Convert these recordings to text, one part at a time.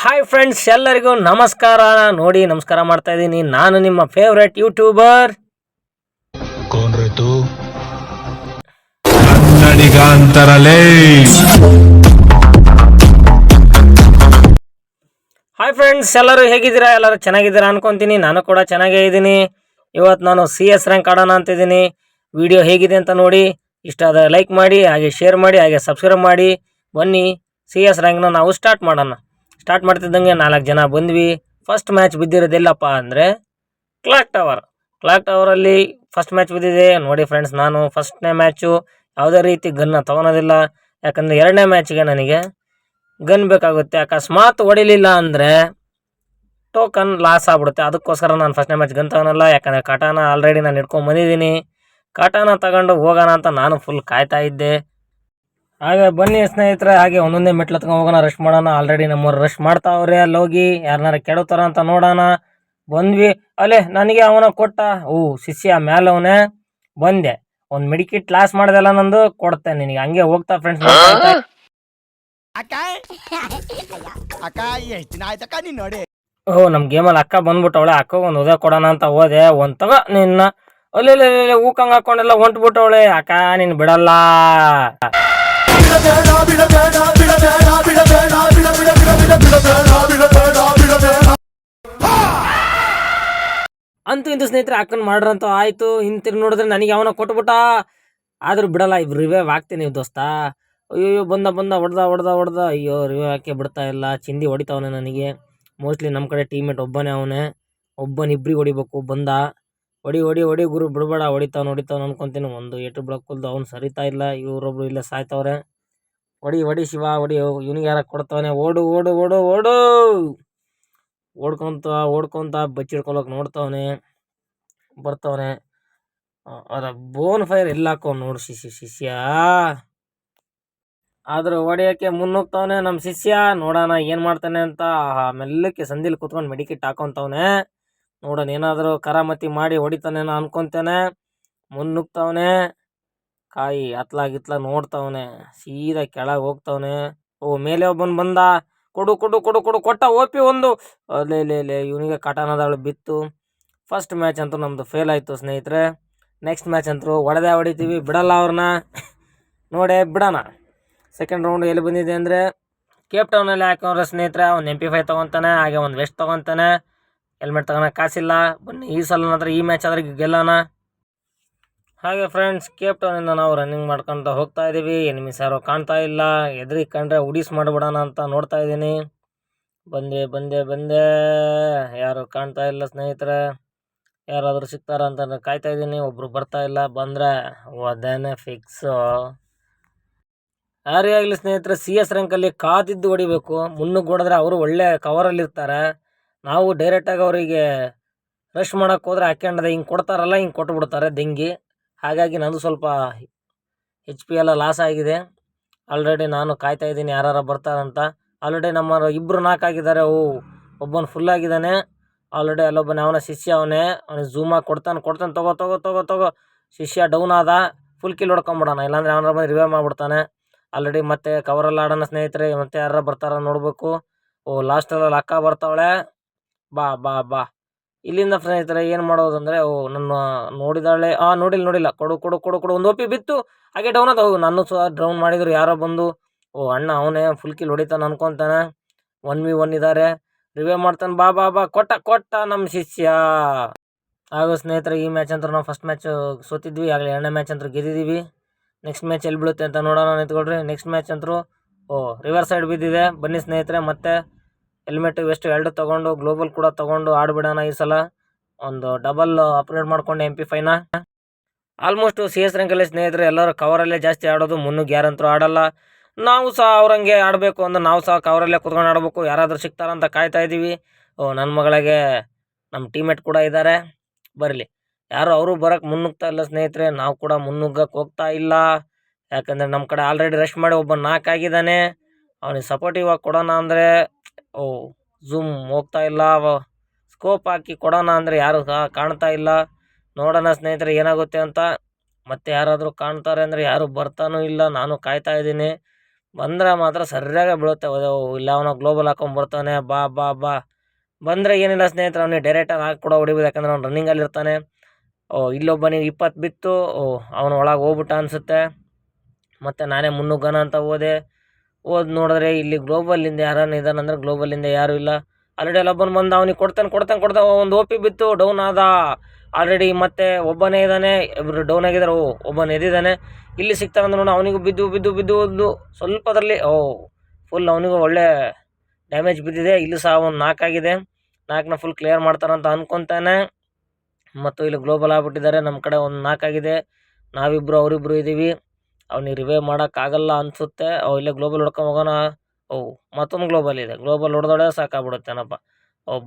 Hi friends, ಎಲ್ಲರಿಗೂ ನಮಸ್ಕಾರ. ನೋಡಿ, ನಮಸ್ಕಾರ ಮಾಡ್ತಾ ಇದ್ದೀನಿ. ನಾನು ನಿಮ್ಮ ಫೇವ್ರೆಟ್ ಯೂಟ್ಯೂಬರ್ कौन रे तू ಕನ್ನಡಿಗ ಅಂತಾರಲೇ. ಹಾಯ್ ಫ್ರೆಂಡ್ಸ್, ಎಲ್ಲರೂ ಹೇಗಿದ್ದೀರಾ? ಎಲ್ಲರೂ ಚೆನ್ನಾಗಿದ್ದೀರಾ ಅನ್ಕೊಂತೀನಿ. ನಾನು ಕೂಡ ಚೆನ್ನಾಗೇ ಇದ್ದೀನಿ. ಇವತ್ತು ನಾನು CS ರ್ಯಾಂಕ್ ಆಡೋಣ ಅಂತಿದ್ದೀನಿ. ವಿಡಿಯೋ ಹೇಗಿದೆ ಅಂತ ನೋಡಿ, ಇಷ್ಟ ಆದರೆ ಲೈಕ್ ಮಾಡಿ, ಹಾಗೆ ಶೇರ್ ಮಾಡಿ, ಹಾಗೆ ಸಬ್ಸ್ಕ್ರೈಬ್ ಮಾಡಿ. ಬನ್ನಿ, CS ರ್ಯಾಂಕ್ನ ನಾವು ಸ್ಟಾರ್ಟ್ ಮಾಡೋಣ. ಸ್ಟಾರ್ಟ್ ಮಾಡ್ತಿದ್ದಂಗೆ 4 ಜನ ಬಂದ್ವಿ. ಫಸ್ಟ್ ಮ್ಯಾಚ್ ಬಿದ್ದಿರೋದೆಲ್ಲಪ್ಪ ಅಂದರೆ ಕ್ಲಾಕ್ ಟವರಲ್ಲಿ ಫಸ್ಟ್ ಮ್ಯಾಚ್ ಬಿದ್ದಿದೆ. ನೋಡಿ ಫ್ರೆಂಡ್ಸ್, ನಾನು ಫಸ್ಟ್ನೇ ಮ್ಯಾಚು ಯಾವುದೇ ರೀತಿ ಗನ್ನ ತೊಗೊಳೋದಿಲ್ಲ. ಯಾಕಂದರೆ ಎರಡನೇ ಮ್ಯಾಚಿಗೆ ನನಗೆ ಗನ್ ಬೇಕಾಗುತ್ತೆ. ಅಕಸ್ಮಾತ್ ಹೊಡಿಲಿಲ್ಲ ಅಂದರೆ ಟೋಕನ್ ಲಾಸ್ ಆಗ್ಬಿಡುತ್ತೆ. ಅದಕ್ಕೋಸ್ಕರ ನಾನು ಫಸ್ಟ್ನೇ ಮ್ಯಾಚ್ ಗನ್ ತೊಗೊಳಲ್ಲ. ಯಾಕಂದರೆ ಕಟಾನ ಆಲ್ರೆಡಿ ನಾನು ಹಿಡ್ಕೊಂಡು ಬಂದಿದ್ದೀನಿ. ಕಟಾನ ತಗೊಂಡು ಹೋಗೋಣ ಅಂತ ನಾನು ಫುಲ್ ಕಾಯ್ತಾ ಇದ್ದೆ. ಹಾಗೆ ಬನ್ನಿ ಸ್ನೇಹಿತರೆ, ಹಾಗೆ ಒಂದೊಂದೇ ಮೆಟ್ಲು ಹತ್ಕೊಂಡು ಹೋಗೋಣ, ರಶ್ ಮಾಡೋಣ. ಆಲ್ರೆಡಿ ನಮ್ಮವ್ರು ರಶ್ ಮಾಡ್ತಾವ್ರೆ. ಅಲ್ಲಿ ಹೋಗಿ ಯಾರನ್ನಾರ ಕೆಡತಾರ ಅಂತ ನೋಡೋಣ. ಬಂದ್ವಿ. ಅಲ್ಲೇ ನನಗೆ ಅವನ ಕೊಟ್ಟ ಶಿಷ್ಯ ಮೇಲವನೇ. ಬಂದೆ, ಒಂದು ಮೆಡಿಕಿಟ್ ಲಾಸ್ ಮಾಡ್ದೆಲ್ಲ ನಂದು ಕೊಡ್ತೇನೆ ನಿನಗೆ. ಹಂಗೆ ಹೋಗ್ತಾ ಫ್ರೆಂಡ್ಸ್. ನಮ್ಮ ಗೇಮಲ್ಲಿ ಅಕ್ಕ ಬಂದ್ಬಿಟ್ಟವಳೆ. ಅಕ್ಕ ಒಂದು ಉದಯ ಕೊಡೋಣ ಅಂತ ಹೋದೆ. ಒಂದು ತಗೋ ನಿನ್ನ. ಅಲ್ಲೇ ಹೂಕಂಗೆ ಹಾಕೊಂಡೆಲ್ಲ ಹೊಂಟ್ಬಿಟ್ಟವಳೆ. ಅಕ್ಕ ನೀನು ಬಿಡಲ್ಲ ಅಂತೂ ಇಂದು ಸ್ನೇಹಿತರೆ ಅಕ್ಕನ ಮಾಡ್ರಂತ ಆಯ್ತು. ಹಿಂತಿರು ನೋಡಿದ್ರೆ ನನಗೆ ಅವನ ಕೊಟ್ಬಿಟ್ಟ. ಆದ್ರೂ ಬಿಡಲ್ಲ. ರಿವೈವ್ ಆಗ್ತೀನಿ ದೋಸ್ತ. ಅಯ್ಯೋ ಬಂದ ಹೊಡ್ದ. ಅಯ್ಯೋ ರಿವೈವ್ ಹಾಕಿ ಬಿಡ್ತಾ ಇಲ್ಲ. ಚಿಂದಿ ಹೊಡಿತಾವನೆ ನನಗೆ. ಮೋಸ್ಟ್ಲಿ ನಮ್ಮ ಕಡೆ ಟೀಮೇಟ್ ಒಬ್ಬನೇ ಅವನೇ. ಇಬ್ರಿಗೆ ಹೊಡಿಬೇಕು. ಬಂದ ಹೊಡಿ ಗುರು, ಬಿಡಬೇಡ. ಹೊಡಿತಾವ್ ಅನ್ಕೊಂತೀನಿ. ಒಂದು ಏಟು ಬಿಡಕ್ಕಲ್ದು. ಅವ್ನು ಸರಿತಾ ಇಲ್ಲ. ಇವರೊಬ್ರು ಇಲ್ಲೇ ಸಾಯ್ತವ್ರೆ. ಹೊಡಿ ಶಿವ ಹೊಡಿ. ಇವನಿಗೆ ಯಾರ ಕೊಡ್ತಾವನೆ. ಓಡು ಓಡ್ಕೊಂತ ಬಚ್ಚಿಡ್ಕೊಳಕ್ ನೋಡ್ತಾವನೆ. ಬರ್ತವನೆ. ಅದ ಬೋನ್ ಫೈರ್ ಎಲ್ಲ ಹಾಕೋ ನೋಡು ಶಿಷ್ಯ. ಆದ್ರೂ ಹೊಡಿಯೋಕ್ಕೆ ಮುನ್ನುಗ್ತಾವನೆ ನಮ್ಮ ಶಿಷ್ಯ. ನೋಡೋಣ ಏನು ಮಾಡ್ತಾನೆ ಅಂತ. ಮೆಲ್ಲಕ್ಕೆ ಸಂದಿಲ್ ಕುತ್ಕೊಂಡು ಮೆಡಿಕಿಟ್ ಹಾಕೊಂತವನೆ. ನೋಡೋಣ ಏನಾದರೂ ಕರಾಮತಿ ಮಾಡಿ ಹೊಡಿತಾನೇನೋ ಅನ್ಕೊಂತಾನೆ. ಮುನ್ನುಗ್ತಾವನೆ. ಕಾಯಿ ಅತ್ಲಾಗಿತ್ಲ ನೋಡ್ತಾವನೆ. ಸೀದಾ ಕೆಳಗೆ ಹೋಗ್ತಾವನೆ. ಮೇಲೆ ಒಬ್ಬನ್ ಬಂದ. ಕೊಡು ಕೊಟ್ಟ. ಓಪಿ ಒಂದು. ಅಲ್ಲೇ ಇವನಿಗೆ ಕಟಾನದಾಳು ಬಿತ್ತು. ಫಸ್ಟ್ ಮ್ಯಾಚ್ ಅಂತೂ ನಮ್ಮದು ಫೇಲ್ ಆಯಿತು ಸ್ನೇಹಿತರೆ. ನೆಕ್ಸ್ಟ್ ಮ್ಯಾಚ್ ಅಂತೂ ಹೊಡಿತೀವಿ, ಬಿಡಲ್ಲ ಅವ್ರನ್ನ. ನೋಡೇ ಬಿಡೋಣ. ಸೆಕೆಂಡ್ ರೌಂಡ್ ಎಲ್ಲಿ ಬಂದಿದೆ ಅಂದರೆ ಕೇಪ್ ಟೌನಲ್ಲಿ ಹಾಕೋರೆ ಸ್ನೇಹಿತರೆ. ಒಂದು MP5 ತೊಗೊತಾನೆ, ಹಾಗೆ ಒಂದು ವೆಸ್ಟ್ ತೊಗೊತಾನೆ. ಹೆಲ್ಮೆಟ್ ತಗೊಳಕ್ಕೆ ಕಾಸಿಲ್ಲ. ಬನ್ನಿ ಈ ಸಲ ಈ ಮ್ಯಾಚ್ ಆದ್ರೆ ಗೆಲ್ಲೋಣ. ಹಾಗೆ ಫ್ರೆಂಡ್ಸ್, ಕೇಪ್ ಟೌನಿಂದ ನಾವು ರನ್ನಿಂಗ್ ಮಾಡ್ಕೊತ ಹೋಗ್ತಾ ಇದ್ದೀವಿ. ಎನಿಮೀಸ್ ಯಾರೋ ಕಾಣ್ತಾ ಇಲ್ಲ. ಎದುರಿಗೆ ಕಂಡ್ರೆ ಉಡೀಸ್ ಮಾಡಿಬಿಡೋಣ ಅಂತ ನೋಡ್ತಾ ಇದ್ದೀನಿ. ಬಂದೆ. ಯಾರು ಕಾಣ್ತಾ ಇಲ್ಲ ಸ್ನೇಹಿತರೆ. ಯಾರಾದರೂ ಸಿಗ್ತಾರ ಅಂತ ಕಾಯ್ತಾ ಇದ್ದೀನಿ. ಒಬ್ಬರು ಬರ್ತಾ ಇಲ್ಲ. ಬಂದರೆ ಅದೇನೇ ಫಿಕ್ಸು. ಯಾರೇ ಆಗಲಿ ಸ್ನೇಹಿತರೆ, CS ರ್ಯಾಂಕಲ್ಲಿ ಕಾದಿದ್ದು ಹೊಡಿಬೇಕು. ಮುನ್ನುಗ್ಗಿ ಹೊಡೆದ್ರೆ ಅವರು ಒಳ್ಳೆ ಕವರಲ್ಲಿರ್ತಾರೆ. ನಾವು ಡೈರೆಕ್ಟಾಗಿ ಅವರಿಗೆ ರಶ್ ಮಾಡೋಕ್ಕೆ ಹೋದ್ರೆ ಹಾಕ್ಯಂಡದೆ ಹಿಂಗೆ ಕೊಡ್ತಾರಲ್ಲ, ಹಿಂಗೆ ಕೊಟ್ಬಿಡ್ತಾರೆ ದಿಂಗಿ. ಹಾಗಾಗಿ ನಂದು ಸ್ವಲ್ಪ HP ಎಲ್ಲ ಲಾಸ್ ಆಗಿದೆ. ಆಲ್ರೆಡಿ ನಾನು ಕಾಯ್ತಾ ಇದ್ದೀನಿ ಯಾರು ಬರ್ತಾರಂತ. ಆಲ್ರೆಡಿ ನಮ್ಮ ಇಬ್ಬರು ನಾಲ್ಕಾಗಿದ್ದಾರೆ. ಒಬ್ಬನು ಫುಲ್ ಆಗಿದ್ದಾನೆ. ಆಲ್ರೆಡಿ ಅಲ್ಲೊಬ್ಬನೇ ಅವನ ಶಿಷ್ಯ ಅವನೇ. ಅವನಿಗೆ ಝೂಮಾಗಿ ಕೊಡ್ತಾನೆ. ತಗೋ. ಶಿಷ್ಯ ಡೌನ್ ಆದ. ಫುಲ್ ಕಿಲ್ ಹೊಡ್ಕೊಂಬಿಡೋಣ. ಇಲ್ಲಾಂದರೆ ಅವನ ಬಂದು ರಿವೈವ್ ಮಾಡಿಬಿಡ್ತಾನೆ. ಆಲ್ರೆಡಿ ಮತ್ತೆ ಕವರಲ್ಲಿ ಆಡೋಣ ಸ್ನೇಹಿತರೆ. ಮತ್ತೆ ಯಾರು ಬರ್ತಾರ ನೋಡಬೇಕು. ಲಾಸ್ಟಲ್ಲಿ ಅಕ್ಕ ಬರ್ತಾವಳೆ. ಬಾ ಇಲ್ಲಿಂದ ಸ್ನೇಹಿತರೆ ಏನು ಮಾಡೋದು ಅಂದರೆ ನನ್ನ ನೋಡಿದಾಳೆ. ನೋಡಿಲ್ಲ. ಕೊಡು. ಒಂದು OP ಬಿತ್ತು. ಹಾಗೆ ಡೌನ್ ಅದ. ನಾನು ಸಹ ಡೌನ್ ಮಾಡಿದ್ರು. ಯಾರೋ ಬಂದು ಅಣ್ಣ ಅವನೇ ಫುಲ್ ಕಿಲ್ ಹೊಡಿತಾನೆ ಅನ್ಕೊತಾನೆ. 1v1 ಇದ್ದಾರೆ. ರಿವೈವ್ ಮಾಡ್ತಾನೆ. ಬಾ ಕೊಟ್ಟ ನಮ್ಮ ಶಿಷ್ಯ. ಹಾಗೂ ಸ್ನೇಹಿತರೆ, ಈ ಮ್ಯಾಚ್ ಅಂತೂ ನಾವು ಫಸ್ಟ್ ಮ್ಯಾಚ್ ಸೋತಿದ್ವಿ. ಆಗಲೇ ಎರಡನೇ ಮ್ಯಾಚ್ ಅಂತೂ ಗೆದ್ದಿದ್ದೀವಿ. ನೆಕ್ಸ್ಟ್ ಮ್ಯಾಚ್ ಎಲ್ಲಿ ಬೀಳುತ್ತೆ ಅಂತ ನೋಡೋಣ. ನಿಂತ್ಕೊಳ್ರಿ. ನೆಕ್ಸ್ಟ್ ಮ್ಯಾಚ್ ಅಂತೂ ರಿವರ್ ಸೈಡ್ ಬಿದ್ದಿದೆ. ಬನ್ನಿ ಸ್ನೇಹಿತರೆ, ಮತ್ತೆ ಹೆಲ್ಮೆಟ್ ವೆಸ್ಟ್ 2 ತೊಗೊಂಡು ಗ್ಲೋಬಲ್ ಕೂಡ ತೊಗೊಂಡು ಆಡ್ಬಿಡೋಣ ಈ ಸಲ. ಒಂದು ಡಬಲ್ ಅಪ್ಗ್ರೇಡ್ ಮಾಡ್ಕೊಂಡು MP5ನ. ಆಲ್ಮೋಸ್ಟು CS ರ್ಯಾಂಕಲ್ಲಿ ಸ್ನೇಹಿತರೆ ಎಲ್ಲರೂ ಕವರಲ್ಲೇ ಜಾಸ್ತಿ ಆಡೋದು. ಮುನ್ನುಗ್ಗಿ ಯಾರಂತರೂ ಆಡಲ್ಲ. ನಾವು ಸಹ ಅವ್ರಂಗೆ ಆಡಬೇಕು ಅಂದ್ರೆ ನಾವು ಸಹ ಕವರಲ್ಲೇ ಕುತ್ಕೊಂಡು ಆಡಬೇಕು. ಯಾರಾದರೂ ಸಿಗ್ತಾರಂತ ಕಾಯ್ತಾ ಇದ್ದೀವಿ. ನನ್ನ ಮಗಳಿಗೆ ನಮ್ಮ ಟೀಮೇಟ್ ಕೂಡ ಇದ್ದಾರೆ. ಬರಲಿ. ಯಾರು ಅವರು ಬರೋಕ್ಕೆ ಮುನ್ನುಗ್ತಾ ಇಲ್ಲ ಸ್ನೇಹಿತರೆ. ನಾವು ಕೂಡ ಮುನ್ನುಗ್ಗಕ್ಕೆ ಹೋಗ್ತಾ ಇಲ್ಲ. ಯಾಕಂದರೆ ನಮ್ಮ ಕಡೆ ಆಲ್ರೆಡಿ ರಶ್ ಮಾಡಿ ಒಬ್ಬ 4 ಆಗಿದ್ದಾನೆ. ಅವನಿಗೆ ಸಪೋರ್ಟಿವ್ ಆಗಿ ಕೊಡೋಣ ಅಂದರೆ ಝೂಮ್ ಹೋಗ್ತಾ ಇಲ್ಲ. ಸ್ಕೋಪ್ ಹಾಕಿ ಕೊಡೋಣ ಅಂದರೆ ಯಾರು ಸಹ ಕಾಣ್ತಾ ಇಲ್ಲ. ನೋಡೋಣ ಸ್ನೇಹಿತರೆ ಏನಾಗುತ್ತೆ ಅಂತ. ಮತ್ತೆ ಯಾರಾದರೂ ಕಾಣ್ತಾರೆ ಅಂದರೆ ಯಾರು ಬರ್ತಾನೂ ಇಲ್ಲ. ನಾನು ಕಾಯ್ತಾ ಇದ್ದೀನಿ. ಬಂದ್ರೆ ಮಾತ್ರ ಸರಿಯಾಗಿ ಬೀಳುತ್ತೆ. ಇಲ್ಲ ಅವನು ಗ್ಲೋಬಲ್ ಹಾಕೊಂಡು ಬರ್ತಾನೆ, ಬಾ ಬಾ ಬಾ ಬಂದರೆ ಏನಿಲ್ಲ ಸ್ನೇಹಿತರೆ, ಅವನಿಗೆ ಡೈರೆಕ್ಟಾಗಿ ಹಾಕಿ ಕೂಡ ಹೊಡಿಬೋದು. ಯಾಕಂದರೆ ಅವ್ನು ರನ್ನಿಂಗಲ್ಲಿರ್ತಾನೆ. ಇಲ್ಲೊಬ್ಬನಿಗೆ 20 ಬಿತ್ತು, ಅವನು ಒಳಗೆ ಹೋಗ್ಬಿಟ್ಟ ಅನಿಸುತ್ತೆ. ಮತ್ತು ನಾನೇ ಮುನ್ನುಗ್ಗೋಣ ಅಂತ ಹೋದೆ ನೋಡಿದ್ರೆ ಇಲ್ಲಿ ಗ್ಲೋಬಲಿಂದ ಯಾರನ್ನ ಇದ್ದಾನಂದ್ರೆ ಗ್ಲೋಬಲಿಂದ ಯಾರೂ ಇಲ್ಲ. ಆಲ್ರೆಡಿ ಅಲ್ಲೊಬ್ಬನು ಬಂದು ಅವನಿಗೆ ಕೊಡ್ತಾನೆ ಒಂದು OP ಬಿತ್ತು, ಡೌನ್ ಆದ ಆಲ್ರೆಡಿ. ಮತ್ತೆ ಒಬ್ಬನೇ ಇದ್ದಾನೆ, ಇಬ್ಬರು ಡೌನ್ ಆಗಿದ್ದಾರೆ. ಒಬ್ಬನೇ ಎದ್ದಿದ್ದಾನೆ. ಇಲ್ಲಿ ಸಿಗ್ತಾನಂದ್ರೆ ನೋಡಿ, ಅವನಿಗೂ ಬಿದ್ದು ಸ್ವಲ್ಪದಲ್ಲಿ ಫುಲ್ ಅವನಿಗೂ ಒಳ್ಳೆ ಡ್ಯಾಮೇಜ್ ಬಿದ್ದಿದೆ. ಇಲ್ಲಿ ಸಹ ಒಂದು 4 ಆಗಿದೆ. 4ನ ಫುಲ್ ಕ್ಲಿಯರ್ ಮಾಡ್ತಾರಂತ ಅನ್ಕೊತಾನೆ. ಮತ್ತು ಇಲ್ಲಿ ಗ್ಲೋಬಲ್ ಆಗ್ಬಿಟ್ಟಿದ್ದಾರೆ. ನಮ್ಮ ಕಡೆ ಒಂದು 4 ಆಗಿದೆ. ನಾವಿಬ್ಬರು ಅವರಿಬ್ಬರು ಇದ್ದೀವಿ. ಅವ್ನಿಗೆ ರಿವೈವ್ ಮಾಡೋಕ್ಕಾಗಲ್ಲ ಅನಿಸುತ್ತೆ. ಇಲ್ಲೇ ಗ್ಲೋಬಲ್ ಹೊಡ್ಕೊಂಡು ಹೋಗೋಣ. ಮತ್ತೊಂದು ಗ್ಲೋಬಲ್ ಇದೆ. ಗ್ಲೋಬಲ್ ಹೊಡೆದೊಡೆ ಸಾಕಾಗ್ಬಿಡುತ್ತೇನಪ್ಪ.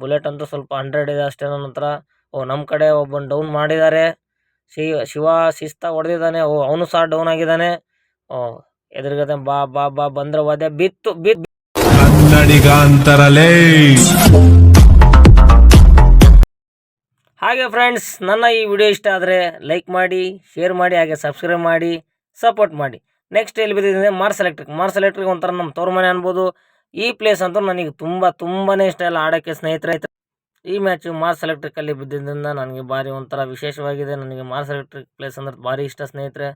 ಬುಲೆಟ್ ಅಂತೂ ಸ್ವಲ್ಪ 100 ಇದೆ ಅಷ್ಟೇ ನನ್ನ ಹತ್ರ. ನಮ್ಮ ಕಡೆ ಒಬ್ಬನು ಡೌನ್ ಮಾಡಿದ್ದಾರೆ. ಶಿವ ಶಿಸ್ತಾಗಿ ಹೊಡೆದಿದ್ದಾನೆ. ಅವನು ಸಹ ಡೌನ್ ಆಗಿದ್ದಾನೆ. ಎದುರುಗದೆ ಬಾ ಬಾ ಬಾ ಬಂದ್ರೆ ಒದೆ ಬಿತ್ತು. ಕನ್ನಡಿಗ ಅಂತಾರಲೇ. ಹಾಗೆ ಫ್ರೆಂಡ್ಸ್, ನನ್ನ ಈ ವಿಡಿಯೋ ಇಷ್ಟ ಆದರೆ ಲೈಕ್ ಮಾಡಿ, ಶೇರ್ ಮಾಡಿ, ಹಾಗೆ ಸಬ್ಸ್ಕ್ರೈಬ್ ಮಾಡಿ, ಸಪೋರ್ಟ್ ಮಾಡಿ. ನೆಕ್ಸ್ಟ್ ಎಲ್ಲಿ ಬಿದ್ದಿದೆ ಮಾರ್ಸ್ ಎಲೆಕ್ಟ್ರಿಕ್ ಒಂಥರ ನಮ್ಮ ತೋರ್ ಮನೆ ಅನ್ಬೋದು. ಈ ಪ್ಲೇಸ್ ಅಂತೂ ನನಗೆ ತುಂಬಾ ಇಷ್ಟ ಇಲ್ಲ ಆಡೋಕ್ಕೆ ಸ್ನೇಹಿತರೆ. ಈ ಮ್ಯಾಚು ಮಾರ್ಸ್ ಎಲೆಕ್ಟ್ರಿಕಲ್ಲಿ ಬಿದ್ದಿದ್ದರಿಂದ ನನಗೆ ಭಾರಿ ಒಂಥರ ವಿಶೇಷವಾಗಿದೆ. ನನಗೆ ಮಾರ್ಸ್ ಎಲೆಕ್ಟ್ರಿಕ್ ಪ್ಲೇಸ್ ಅಂದ್ರೆ ಭಾರಿ ಇಷ್ಟ ಸ್ನೇಹಿತರೆ.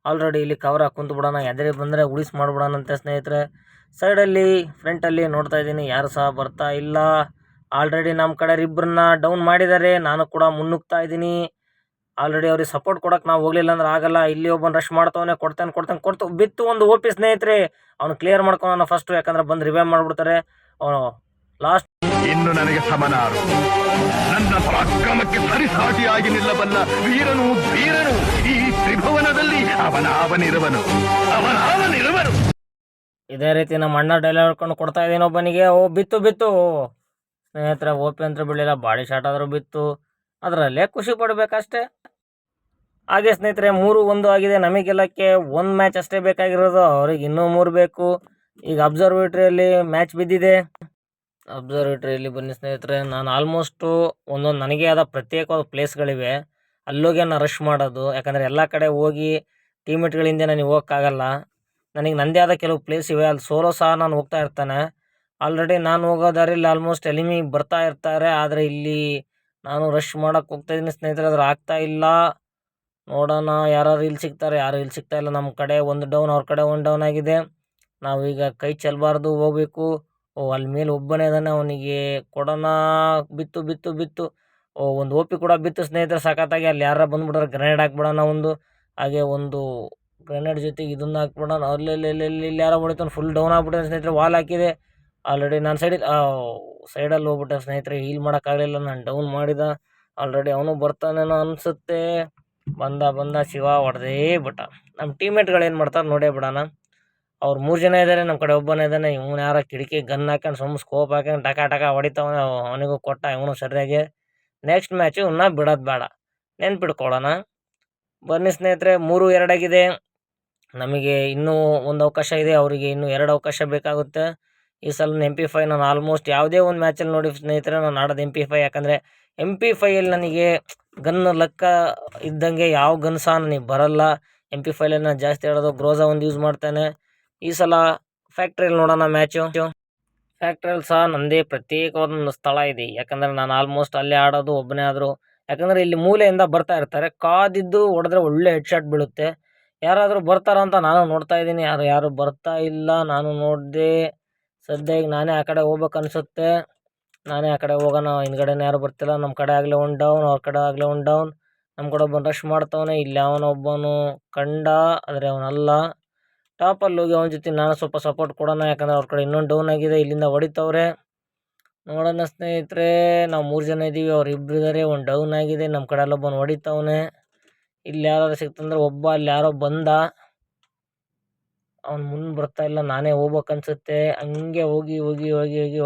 ಆಲ್ರೆಡಿ ಇಲ್ಲಿ ಕವರ್ ಹಾಕಿ ಕುಂತು ಬಿಡೋಣ, ಎದುರಿಗೆ ಬಂದರೆ ಉಳಿಸಿ ಮಾಡಿಬಿಡೋಣಂತೆ ಸ್ನೇಹಿತರೆ. ಸೈಡಲ್ಲಿ ಫ್ರಂಟಲ್ಲಿ ನೋಡ್ತಾ ಇದ್ದೀನಿ, ಯಾರು ಸಹ ಬರ್ತಾ ಇಲ್ಲ. ಆಲ್ರೆಡಿ ನಮ್ಮ ಕಡೆ ಇಬ್ಬರನ್ನ ಡೌನ್ ಮಾಡಿದ್ದಾರೆ. ನಾನು ಕೂಡ ಮುನ್ನುಗ್ತಾ ಇದ್ದೀನಿ. ಆಲ್ರೆಡಿ ಅವ್ರಿಗೆ ಸಪೋರ್ಟ್ ಕೊಡೋಕೆ ನಾವು ಹೋಗಲಿಲ್ಲ ಅಂದ್ರೆ ಆಗಲ್ಲ. ಇಲ್ಲಿ ಒಬ್ಬನು ರಶ್ ಮಾಡ್ತಾವನೆ, ಕೊಡ್ತು ಬಿತ್ತು ಒಂದು OP ಸ್ನೇಹಿತರೆ. ಅವನು ಕ್ಲಿಯರ್ ಮಾಡ್ಕೊಳೋಣ ಫಸ್ಟು, ಯಾಕಂದ್ರೆ ಬಂದು ರಿವೈವ್ ಮಾಡಿಬಿಡ್ತಾರೆ. ಅವನು ಲಾಸ್ಟ್ ಇನ್ನು ನನಗೆ ಸಮನಾರು, ನನ್ನ ಪರಾಕ್ರಮಕ್ಕೆ ಸರಿಸಾಟಿಯಾಗಿ ನಿಲ್ಲಬಲ್ಲ ವೀರನು ಈ ತ್ರಿಭುವನದಲ್ಲಿ ಅವನಾವನಿರುವನು. ಇದೇ ರೀತಿ ನಮ್ಮ ಅಣ್ಣ ಡೈಲಾಗ್ ಹೇಳ್ಕೊಂಡು ಕೊಡ್ತಾ ಇದ್ದೀನಿ ಒಬ್ಬನಿಗೆ. ಬಿತ್ತು ಸ್ನೇಹಿತರೆ. OP ಅಂತ ಬಿಡಲಿಲ್ಲ, ಬಾಡಿ ಶಾಟ್ ಆದರೂ ಬಿತ್ತು. ಅದರಲ್ಲೇ ಖುಷಿ ಪಡಬೇಕಷ್ಟೇ. ಹಾಗೆ ಸ್ನೇಹಿತರೆ 3-1 ಆಗಿದೆ. ನಮಗೆಲ್ಲಕ್ಕೆ 1 ಮ್ಯಾಚ್ ಅಷ್ಟೇ ಬೇಕಾಗಿರೋದು, ಅವ್ರಿಗೆ ಇನ್ನೂ 3 ಬೇಕು. ಈಗ ಅಬ್ಸರ್ವೇಟ್ರಿಯಲ್ಲಿ ಮ್ಯಾಚ್ ಬಿದ್ದಿದೆ. ಅಬ್ಸರ್ವೇಟ್ರಿಯಲ್ಲಿ ಬನ್ನಿ ಸ್ನೇಹಿತರೆ. ನಾನು ಆಲ್ಮೋಸ್ಟು ಒಂದೊಂದು ನನಗೆ ಆದ ಪ್ರತ್ಯೇಕವಾದ ಪ್ಲೇಸ್ಗಳಿವೆ, ಅಲ್ಲೋಗಿ ನಾನು ರಶ್ ಮಾಡೋದು. ಯಾಕಂದರೆ ಎಲ್ಲ ಕಡೆ ಹೋಗಿ ಟೀಮೇಟ್ಗಳಿಂದ ನನಗೆ ಹೋಗೋಕ್ಕಾಗಲ್ಲ. ನನಗೆ ನನ್ನದೇ ಆದ ಕೆಲವು ಪ್ಲೇಸ್ ಇವೆ, ಅಲ್ಲಿ ಸೋಲೋ ಸಹ ನಾನು ಹೋಗ್ತಾ ಇರ್ತಾನೆ. ಆಲ್ರೆಡಿ ನಾನು ಹೋಗೋ ದಾರಿಯಲ್ಲಿ ಆಲ್ಮೋಸ್ಟ್ ಎಲಿಮಿ ಬರ್ತಾ ಇರ್ತಾರೆ. ಆದರೆ ಇಲ್ಲಿ ನಾನು ರಶ್ ಮಾಡೋಕ್ಕೆ ಹೋಗ್ತಾಯಿದ್ದೀನಿ ಸ್ನೇಹಿತರೆ, ಅದ್ರ ಆಗ್ತಾ ಇಲ್ಲ. ನೋಡೋಣ ಯಾರು ಇಲ್ಲಿ ಸಿಗ್ತಾರೆ. ಯಾರು ಇಲ್ಲಿ ಸಿಗ್ತಾ ಇಲ್ಲ. ನಮ್ಮ ಕಡೆ ಒಂದು ಡೌನ್, ಅವ್ರ ಕಡೆ ಒಂದು ಡೌನ್ ಆಗಿದೆ. ನಾವೀಗ ಕೈ ಚೆಲ್ಲಬಾರ್ದು, ಹೋಗ್ಬೇಕು. ಅಲ್ಲಿ ಮೇಲೆ ಒಬ್ಬನೇ ಇದ್ದಾನೆ, ಅವನಿಗೆ ಕೊಡೋಣ. ಬಿತ್ತು. ಒಂದು OP ಕೂಡ ಬಿತ್ತು ಸ್ನೇಹಿತರೆ ಸಖತ್ತಾಗಿ. ಅಲ್ಲಿ ಯಾರು ಬಂದುಬಿಟ್ರೆ ಗ್ರೆನೇಡ್ ಹಾಕ್ಬಿಡೋಣ ಒಂದು. ಹಾಗೆ ಒಂದು ಗ್ರೆನೇಡ್ ಜೊತೆಗೆ ಇದನ್ನು ಹಾಕ್ಬಿಡೋಣ. ಅಲ್ಲಿ ಯಾರೋ ಹೊಡಿತಾನೆ, ಫುಲ್ ಡೌನ್ ಆಗ್ಬಿಟ್ಟಿದೆ ಸ್ನೇಹಿತರೆ. ವಾಲ್ ಹಾಕಿದೆ. ಆಲ್ರೆಡಿ ನಾನು ಸೈಡಲ್ಲಿ ಹೋಗ್ಬಿಟ್ಟೆ ಸ್ನೇಹಿತರೆ. ಹೀಲ್ ಮಾಡೋಕ್ಕಾಗಲಿಲ್ಲ, ನಾನು ಡೌನ್ ಮಾಡಿದ. ಆಲ್ರೆಡಿ ಅವನು ಬರ್ತಾನೇನೋ ಅನಿಸುತ್ತೆ. ಬಂದ ಶಿವ ಹೊಡೆದೇ ಬಿಟ್ಟ. ನಮ್ಮ ಟೀಮೇಟ್ಗಳು ಏನು ಮಾಡ್ತಾರೆ ನೋಡೇ ಬಿಡೋಣ. ಅವ್ರು 3 ಜನ ಇದ್ದಾರೆ, ನಮ್ಮ ಕಡೆ ಒಬ್ಬನೇ ಇದ್ದಾನೆ. ಇವನು ಯಾರೋ ಕಿಟಕಿ ಗನ್ ಹಾಕೊಂಡು ಸುಮ್ಮನೆ ಸ್ಕೋಪ್ ಹಾಕೊಂಡು ಟಕ ಹೊಡಿತಾವನೆ. ಅವನಿಗೂ ಕೊಟ್ಟ, ಇವನು ಸರಿಯಾಗಿ. ನೆಕ್ಸ್ಟ್ ಮ್ಯಾಚು ಇವನ್ನ ಬಿಡೋದು ಬೇಡ, ನೆನ್ಪಿಟ್ಕೊಳ್ಳೋಣ. ಬನ್ನಿ ಸ್ನೇಹಿತರೆ, 3-2 ಆಗಿದೆ. ನಮಗೆ ಇನ್ನೂ ಒಂದು ಅವಕಾಶ ಇದೆ, ಅವರಿಗೆ ಇನ್ನೂ 2 ಅವಕಾಶ ಬೇಕಾಗುತ್ತೆ. ಈ ಸಲ MP5 ನಾನು ಆಲ್ಮೋಸ್ಟ್ ಯಾವುದೇ ಒಂದು ಮ್ಯಾಚಲ್ಲಿ ನೋಡಿ ಸ್ನೇಹಿತರೆ, ನಾನು ಆಡೋದು MP5. ಯಾಕಂದರೆ MP5ಯಲ್ಲಿ ನನಗೆ ಗನ್ ಲೆಕ್ಕ ಇದ್ದಂಗೆ ಯಾವ ಗನ್ ಸಹ ನನಗೆ ಬರಲ್ಲ. MP5 ನಾನು ಜಾಸ್ತಿ ಆಡೋದು ಗ್ರೋಝಾ ಒಂದು ಯೂಸ್ ಮಾಡ್ತೇನೆ. ಈ ಸಲ ಫ್ಯಾಕ್ಟ್ರಿಯಲ್ಲಿ ನೋಡೋಣ ಮ್ಯಾಚು. ಫ್ಯಾಕ್ಟ್ರಿಯಲ್ಲಿ ಸಹ ನನ್ನದೇ ಪ್ರತ್ಯೇಕವಾದ ಒಂದು ಸ್ಥಳ ಇದೆ. ಯಾಕಂದರೆ ನಾನು ಆಲ್ಮೋಸ್ಟ್ ಅಲ್ಲೇ ಆಡೋದು ಒಬ್ಬನೇ ಆದರೂ. ಯಾಕಂದರೆ ಇಲ್ಲಿ ಮೂಲೆಯಿಂದ ಬರ್ತಾ ಇರ್ತಾರೆ, ಕಾದಿದ್ದು ಹೊಡೆದ್ರೆ ಒಳ್ಳೆ ಹೆಡ್ ಶಾಟ್ ಬೀಳುತ್ತೆ. ಯಾರಾದರೂ ಬರ್ತಾರಂತ ನಾನು ನೋಡ್ತಾ ಇದ್ದೀನಿ, ಯಾರು ಬರ್ತಾ ಇಲ್ಲ. ನಾನು ನೋಡಿದೆ, ಸದ್ಯ ಈಗ ನಾನೇ ಆ ಕಡೆ ಹೋಗ್ಬೇಕು ಅನಿಸುತ್ತೆ. ನಾನೇ ಆ ಕಡೆ ಹೋಗೋಣ. ಹಿಂದ್ಗಡೆನೇ ಯಾರು ಬರ್ತಿಲ್ಲ. ನಮ್ಮ ಕಡೆ ಆಗಲೇ ಒಂದು ಡೌನ್, ಅವ್ರ ಕಡೆ ಆಗಲೇ ಒಂದು ಡೌನ್. ನಮ್ಮ ಕಡೆ ಒಬ್ಬನು ರಶ್ ಮಾಡ್ತವನೆ. ಇಲ್ಲಿ ಅವನೊಬ್ಬನು ಕಂಡ, ಆದರೆ ಅವನಲ್ಲ. ಟಾಪಲ್ಲಿ ಹೋಗಿ ಅವನ ಜೊತೆ ನಾನು ಸ್ವಲ್ಪ ಸಪೋರ್ಟ್ ಕೊಡೋಣ. ಯಾಕಂದರೆ ಅವ್ರ ಕಡೆ ಇನ್ನೊಂದು ಡೌನ್ ಆಗಿದೆ, ಇಲ್ಲಿಂದ ಹೊಡಿತವ್ರೆ. ನೋಡೋಣ ಸ್ನೇಹಿತರೆ, ನಾವು 3 ಜನ ಇದ್ದೀವಿ, ಅವ್ರು 2 ಇದ್ದಾರೆ. ಒಂದು ಡೌನ್ ಆಗಿದೆ, ನಮ್ಮ ಕಡೆ ಅಲ್ಲೊಬ್ಬನು ಹೊಡಿತವನೆ. ಇಲ್ಲಿ ಯಾರು ಸಿಕ್ತಂದ್ರೆ ಒಬ್ಬ ಅಲ್ಲಿ ಯಾರೋ ಬಂದ, ಅವ್ನು ಮುಂದೆ ಬರ್ತಾ ಇಲ್ಲ. ನಾನೇ ಹೋಗ್ಬೇಕು ಅನ್ಸುತ್ತೆ. ಹಂಗೆ ಹೋಗಿ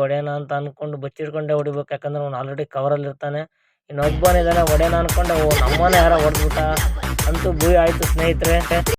ಹೊಡೆಯೋಣ ಅಂತ ಅಂದ್ಕೊಂಡು ಬಚ್ಚಿಡ್ಕೊಂಡೆ ಹೊಡಿಬೇಕು. ಯಾಕಂದ್ರೆ ಅವ್ನು ಆಲ್ರೆಡಿ ಕವರಲ್ಲಿ ಇರ್ತಾನೆ. ಇನ್ನೊಬ್ಬನಿದ್ದಾನೆ, ಹೊಡೆಯೋಣ ಅಂದ್ಕೊಂಡೆ, ನಮ್ಮನೆ ಯಾರೋ ಹೊಡೆದ್ಬಿಟ್ಟ. ಅಂತೂ ಭೂಯಿ ಆಯಿತು ಸ್ನೇಹಿತರೆ.